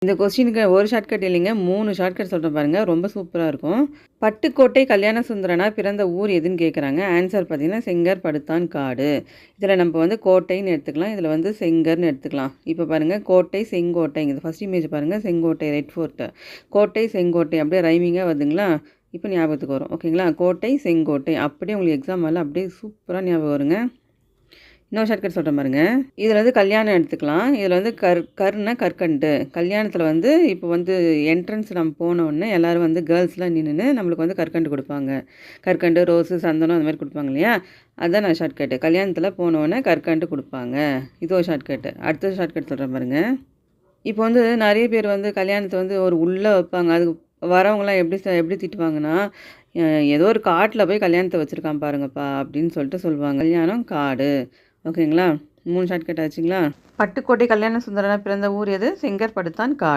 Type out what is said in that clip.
இந்த கொஸ்டினுக்கு ஒரு ஷார்ட்கட் இல்லைங்க, 3 ஷார்ட்கட் சொல்கிறேன் பாருங்கள். ரொம்ப சூப்பராக இருக்கும். பட்டுக்கோட்டை கல்யாண சுந்தரனார் பிறந்த ஊர் எதுன்னு கேட்குறாங்க. ஆன்சர் பார்த்தீங்கன்னா செங்கர் படுத்தான் காடு. இதில் நம்ம வந்து கோட்டைன்னு எடுத்துக்கலாம், இதில் வந்து செங்கர்னு எடுத்துக்கலாம். இப்போ பாருங்கள், கோட்டை செங்கோட்டை. இது ஃபஸ்ட் இமேஜ் பாருங்கள், செங்கோட்டை ரெட் ஃபோர்ட்டு. கோட்டை செங்கோட்டை அப்படியே ரைமிங்காக வருதுங்களா? இப்போ ஞாபகத்துக்கு வரும். ஓகேங்களா? கோட்டை செங்கோட்டை அப்படியே உங்களுக்கு எக்ஸாம் வரல, அப்படியே சூப்பராக ஞாபகம் வருங்க. இன்னொரு ஷார்ட்கட் சொல்கிறேன் பாருங்க. இதில் வந்து கல்யாணம் எடுத்துக்கலாம். இதில் வந்து கருன்னா கற்கண்டு. கல்யாணத்தில் வந்து இப்போ வந்து என்ட்ரன்ஸ் நம்ம போனோடனே எல்லோரும் வந்து கேர்ள்ஸ்லாம் நின்று நம்மளுக்கு வந்து கற்கண்டு கொடுப்பாங்க. கற்கண்டு, ரோஸு, சந்தனம் அந்த மாதிரி கொடுப்பாங்க இல்லையா? அதுதான் நான் ஷார்ட்கட்டு. கல்யாணத்தில் போனோடனே கற்கண்டு கொடுப்பாங்க. இது ஒரு ஷார்ட்கட்டு. அடுத்த ஷார்ட்கட் சொல்கிறேன் பாருங்க. இப்போ வந்து நிறைய பேர் வந்து கல்யாணத்தை வந்து ஒரு உள்ளே வைப்பாங்க. அதுக்கு வரவங்களாம் எப்படி திட்டுவாங்கன்னா, ஏதோ ஒரு காட்டில் போய் கல்யாணத்தை வச்சுருக்கான் பாருங்கப்பா அப்படின்னு சொல்லிட்டு சொல்லுவாங்க. கல்யாணம் காடு. ஓகேங்களா? 3 ஷார்ட்கட் ஆச்சுங்களா? பட்டுக்கோட்டை கல்யாண சுந்தரனார் பிறந்த ஊர் எது? செங்கற்படுத்தான் காடு.